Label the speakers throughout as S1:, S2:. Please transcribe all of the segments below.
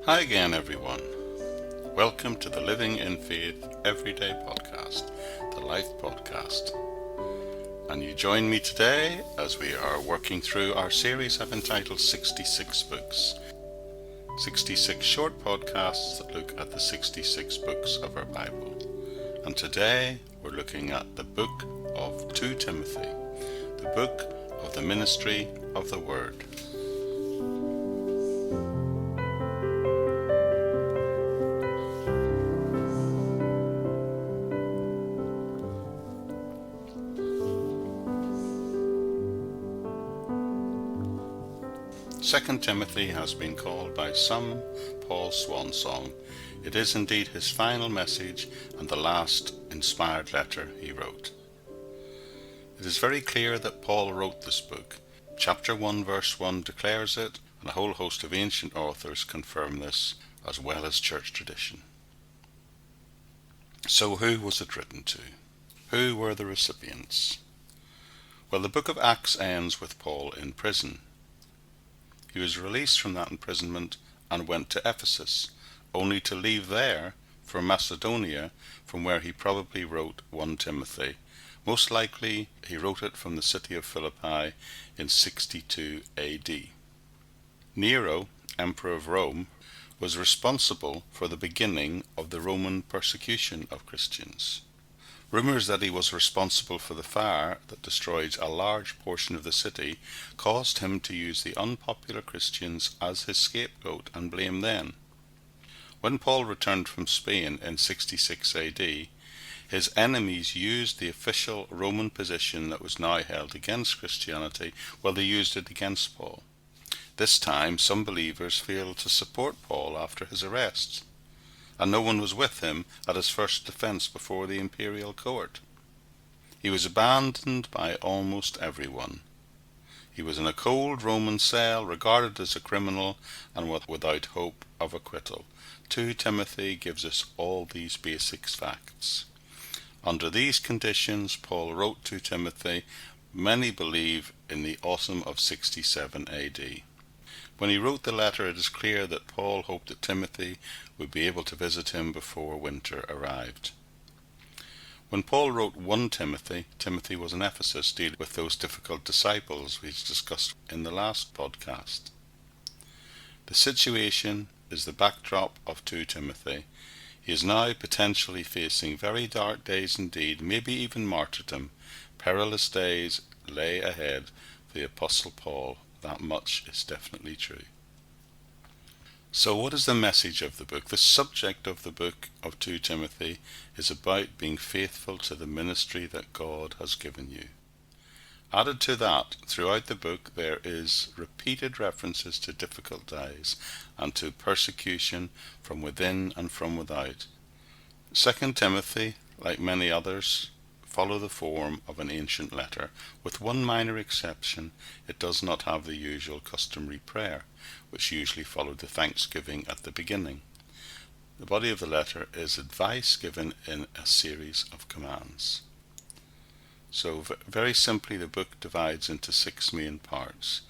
S1: Hi again, everyone. Welcome to the Living in Faith Everyday Podcast, the Life Podcast. And you join me today as we are working through our series I've entitled 66 Books. 66 short podcasts that look at the 66 books of our Bible. And today we're looking at the book of 2 Timothy, the book of the ministry of the Word. Second Timothy has been called by some Paul's swan song. It is indeed his final message and the last inspired letter he wrote. It is very clear that Paul wrote this book. Chapter 1 verse 1 declares it, and a whole host of ancient authors confirm this, as well as church tradition. So who was it written to? Who were the recipients? Well, the book of Acts ends with Paul in prison. He was released from that imprisonment and went to Ephesus, only to leave there for Macedonia, from where he probably wrote 1 Timothy. Most likely he wrote it from the city of Philippi in 62 AD. Nero, Emperor of Rome, was responsible for the beginning of the Roman persecution of Christians. Rumours that he was responsible for the fire that destroyed a large portion of the city caused him to use the unpopular Christians as his scapegoat and blame them. When Paul returned from Spain in 66 AD, his enemies used the official Roman position that was now held against Christianity, they used it against Paul. This time some believers failed to support Paul after his arrest, and no one was with him at his first defense before the imperial court. He was abandoned by almost everyone. He was in a cold Roman cell, regarded as a criminal, and without hope of acquittal. 2 Timothy gives us all these basic facts. Under these conditions, Paul wrote to Timothy, many believe in the autumn of 67 AD. When he wrote the letter, it is clear that Paul hoped that Timothy would be able to visit him before winter arrived. When Paul wrote 1 Timothy, Timothy was in Ephesus dealing with those difficult disciples we discussed in the last podcast. The situation is the backdrop of 2 Timothy. He is now potentially facing very dark days indeed, maybe even martyrdom. Perilous days lay ahead for the Apostle Paul. That much is definitely true. So what is the message of the book? The subject of the book of 2 Timothy is about being faithful to the ministry that God has given you. Added to that, throughout the book there is repeated references to difficult days and to persecution from within and from without. 2 Timothy, like many others, follow the form of an ancient letter. With one minor exception, it does not have the usual customary prayer, which usually followed the thanksgiving at the beginning. The body of the letter is advice given in a series of commands. So very simply, the book divides into 6 main parts.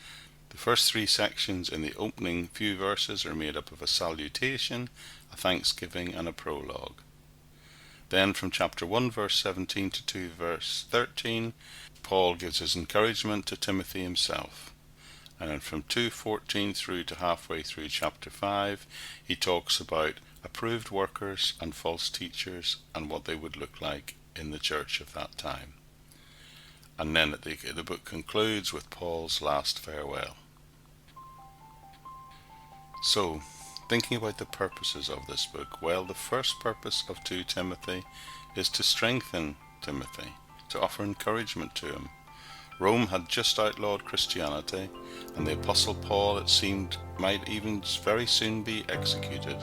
S1: The first 3 sections in the opening few verses are made up of a salutation, a thanksgiving, and a prologue. Then from chapter 1 verse 17 to 2 verse 13, Paul gives his encouragement to Timothy himself. And then from 2:14 through to halfway through chapter 5, he talks about approved workers and false teachers and what they would look like in the church of that time. And then the book concludes with Paul's last farewell. So, thinking about the purposes of this book, well, the first purpose of 2 Timothy is to strengthen Timothy, to offer encouragement to him. Rome had just outlawed Christianity, and the Apostle Paul, it seemed, might even very soon be executed.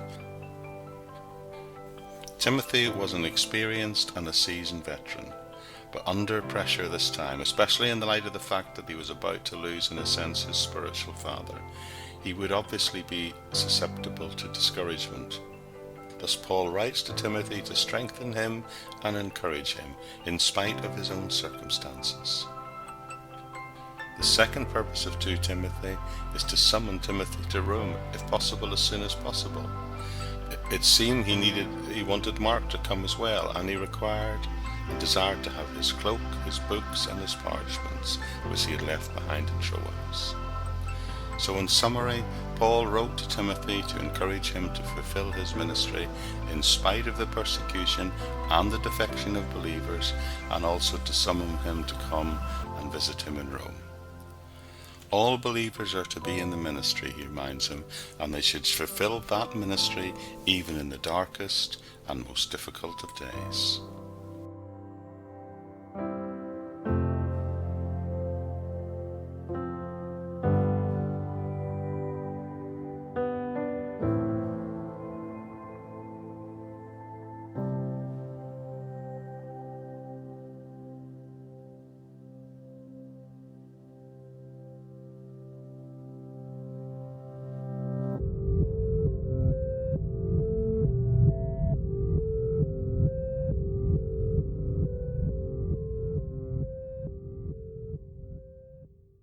S1: Timothy was an experienced and a seasoned veteran, but under pressure this time, especially in the light of the fact that he was about to lose, in a sense, his spiritual father. He would obviously be susceptible to discouragement. Thus Paul writes to Timothy to strengthen him and encourage him in spite of his own circumstances. The second purpose of 2 Timothy is to summon Timothy to Rome, if possible as soon as possible. It seemed he wanted Mark to come as well, and he required and desired to have his cloak, his books, and his parchments, which he had left behind in Troas. So in summary, Paul wrote to Timothy to encourage him to fulfill his ministry in spite of the persecution and the defection of believers, and also to summon him to come and visit him in Rome. All believers are to be in the ministry, he reminds him, and they should fulfill that ministry even in the darkest and most difficult of days.